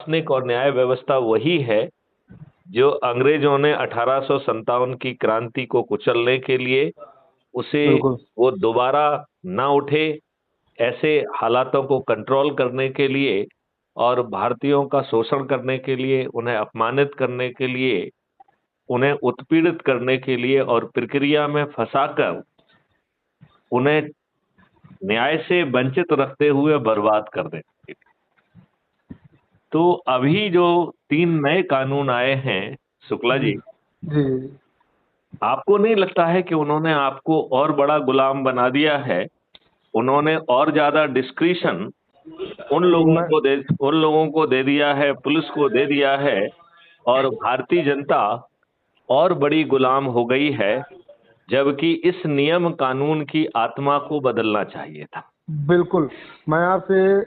प्रशासनिक और न्याय व्यवस्था वही है जो अंग्रेजों ने 1857 की क्रांति को कुचलने के लिए उसे बिल्कुल। वो दोबारा ना उठे, ऐसे हालातों को कंट्रोल करने के लिए और भारतीयों का शोषण करने के लिए, उन्हें अपमानित करने के लिए, उन्हें उत्पीड़ित करने के लिए और प्रक्रिया में फंसाकर उन्हें न्याय से वंचित रखते हुए बर्बाद कर देंगे। तो अभी जो 3 नए कानून आए हैं शुक्ला जी जी, जी। आपको नहीं लगता है कि उन्होंने आपको और बड़ा गुलाम बना दिया है? उन्होंने और ज्यादा डिस्क्रिशन मैं उन लोगों को दे दिया है, पुलिस को दे दिया है, और भारतीय जनता और बड़ी गुलाम हो गई है, जबकि इस नियम कानून की आत्मा को बदलना चाहिए था। बिल्कुल, मैं आपसे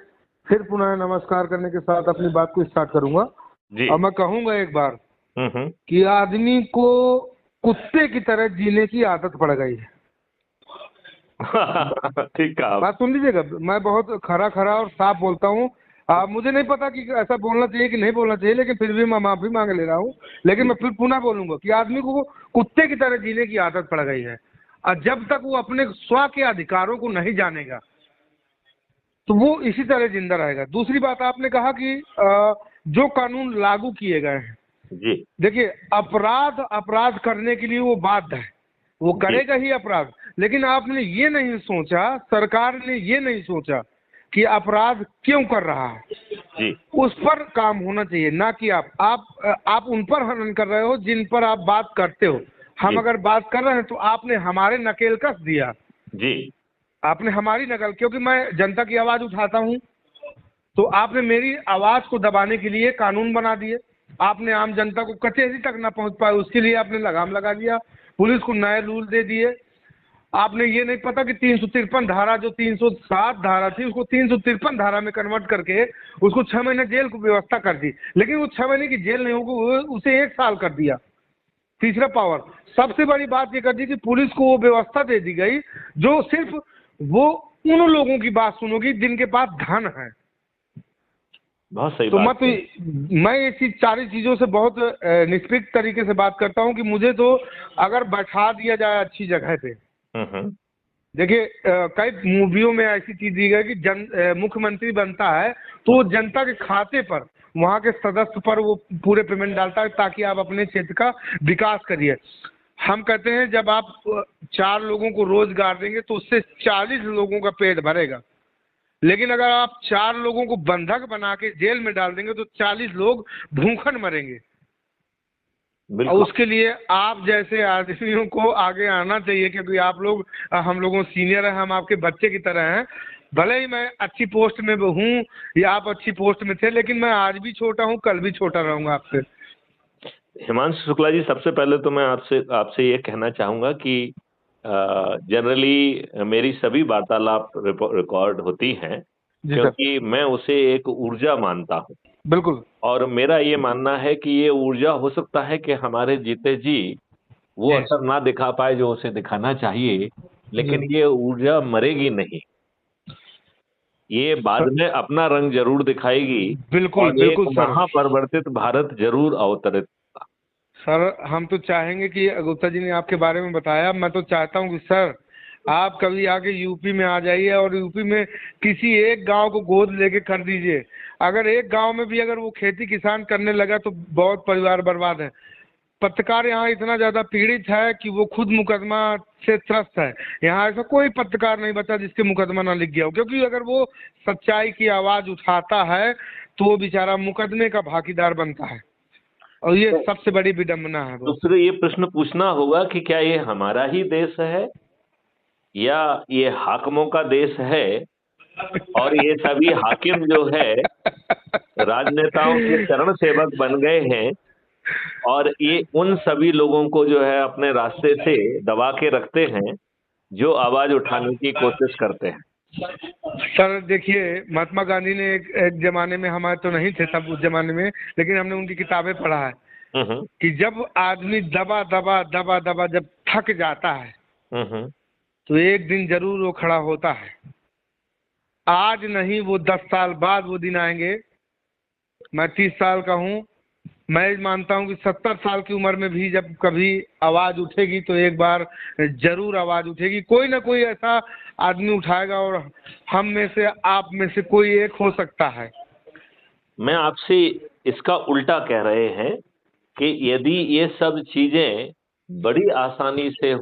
फिर पुनः नमस्कार करने के साथ अपनी बात को स्टार्ट करूंगा। जी। और मैं कहूंगा एक बार हम्म। कि आदमी को कुत्ते की तरह जीने की आदत पड़ गई है। ठीक कहा आप। बात सुन लीजिएगा, मैं बहुत खरा खरा और साफ बोलता हूँ। मुझे नहीं पता कि ऐसा बोलना चाहिए कि नहीं बोलना चाहिए, लेकिन फिर भी मैं माफी मांग ले रहा हूँ। लेकिन मैं फिर पुनः बोलूंगा कि आदमी को कुत्ते की तरह जीने की आदत पड़ गई है। और जब तक वो अपने स्व के अधिकारों को नहीं जानेगा तो वो इसी तरह जिंदा रहेगा। दूसरी बात, आपने कहा कि जो कानून लागू किए गए हैं, जी। देखिए, अपराध अपराध करने के लिए वो बाध्य है, वो जी। करेगा ही अपराध। लेकिन आपने ये नहीं सोचा, सरकार ने ये नहीं सोचा कि अपराध क्यों कर रहा है। जी। उस पर काम होना चाहिए, ना कि आप उन पर हनन कर रहे हो जिन पर आप बात करते हो। हम जी। अगर बात कर रहे हैं तो आपने हमारे नकेल कस दिया, जी। आपने हमारी नकल, क्योंकि मैं जनता की आवाज उठाता हूँ। तो आपने मेरी आवाज को दबाने के लिए कानून बना दिए। आपने आम जनता को कचहरी तक ना पहुंच पाए उसके लिए आपने लगाम लगा दिया, पुलिस को नए रूल दे दिए। आपने ये नहीं पता कि 353 धारा, जो 307 धारा थी, उसको 353 धारा में कन्वर्ट करके उसको 6 महीने जेल की व्यवस्था कर दी। लेकिन वो 6 महीने की जेल नहीं होगी, उसे 1 साल कर दिया। तीसरा पावर, सबसे बड़ी बात ये कर दी कि पुलिस को वो व्यवस्था दे दी गई जो सिर्फ वो उन लोगों की बात सुनोगी जिनके पास धन है। बहुत सही तो बात है। मैं ये चीज, सारी चीजों से बहुत निष्पक्ष तरीके से बात करता हूँ कि मुझे तो अगर बैठा दिया जाए अच्छी जगह पे। हम्म। देखिए, कई मूवियों में ऐसी चीज दी गई कि मुख्यमंत्री बनता है तो वो जनता के खाते पर, वहाँ के सदस्य पर वो पूरे पेमेंट डालता है ताकि आप अपने क्षेत्र का विकास करिए। हम कहते हैं जब आप 4 लोगों को रोजगार देंगे तो उससे 40 लोगों का पेट भरेगा। लेकिन अगर आप 4 लोगों को बंधक बना के जेल में डाल देंगे तो 40 लोग भूखन मरेंगे। और बिल्कुल। उसके लिए आप जैसे आदमियों को आगे आना चाहिए, क्योंकि आप लोग हम लोगों सीनियर हैं, हम आपके बच्चे की तरह हैं। भले ही मैं अच्छी पोस्ट में हूँ या आप अच्छी पोस्ट में थे, लेकिन मैं आज भी छोटा हूँ, कल भी छोटा रहूंगा आपसे। हिमांशु शुक्ला जी, सबसे पहले तो मैं आपसे आपसे ये कहना चाहूंगा कि जनरली मेरी सभी वार्तालाप रिकॉर्ड होती हैं, जी सर। क्योंकि मैं उसे एक ऊर्जा मानता हूँ। बिल्कुल। और मेरा ये मानना है कि ये ऊर्जा हो सकता है कि हमारे जीते जी वो जी असर ना दिखा पाए जो उसे दिखाना चाहिए, जी लेकिन ये ऊर्जा मरेगी नहीं। ये बाद सर। में अपना रंग जरूर दिखाएगी बिल्कुल और एक बिल्कुल सर। महापरिवर्तित भारत जरूर अवतरित। सर, हम तो चाहेंगे कि गुप्ता जी ने आपके बारे में बताया, मैं तो चाहता हूँ कि सर आप कभी आके यूपी में आ जाइए और यूपी में किसी एक गांव को गोद लेके कर दीजिए। अगर एक गांव में भी अगर वो खेती किसान करने लगा तो बहुत परिवार बर्बाद है। पत्रकार यहाँ इतना ज्यादा पीड़ित है कि वो खुद मुकदमा से त्रस्त है। यहाँ ऐसा कोई पत्रकार नहीं बचा जिसके मुकदमा ना लिख गया हो, क्योंकि अगर वो सच्चाई की आवाज उठाता है तो वो बेचारा मुकदमे का भागीदार बनता है। और ये तो सबसे बड़ी विडंबना है बॉस। दूसरे ये प्रश्न पूछना होगा कि क्या ये हमारा ही देश है या ये हाकिमों का देश है, और ये सभी हाकिम जो है राजनेताओं के चरण सेवक बन गए हैं, और ये उन सभी लोगों को जो है अपने रास्ते से दबा के रखते हैं जो आवाज उठाने की कोशिश करते हैं। सर देखिए, महात्मा गांधी ने एक जमाने में, हमारे तो नहीं थे तब उस जमाने में, लेकिन हमने उनकी किताबें पढ़ा है हम्म। कि जब आदमी दबा दबा दबा दबा जब थक जाता है हम्म। तो एक दिन जरूर वो खड़ा होता है। आज नहीं, वो 10 साल बाद वो दिन आएंगे मैं 30 साल का हूँ। मैं मानता हूँ कि 70 साल की उम्र में भी जब कभी आवाज उठेगी तो एक बार जरूर आवाज उठेगी, कोई ना कोई ऐसा आदमी उठाएगा और हम में से, आप में से कोई एक हो सकता है। मैं आपसे इसका उल्टा कह रहे हैं कि यदि ये सब चीजें बड़ी आसानी से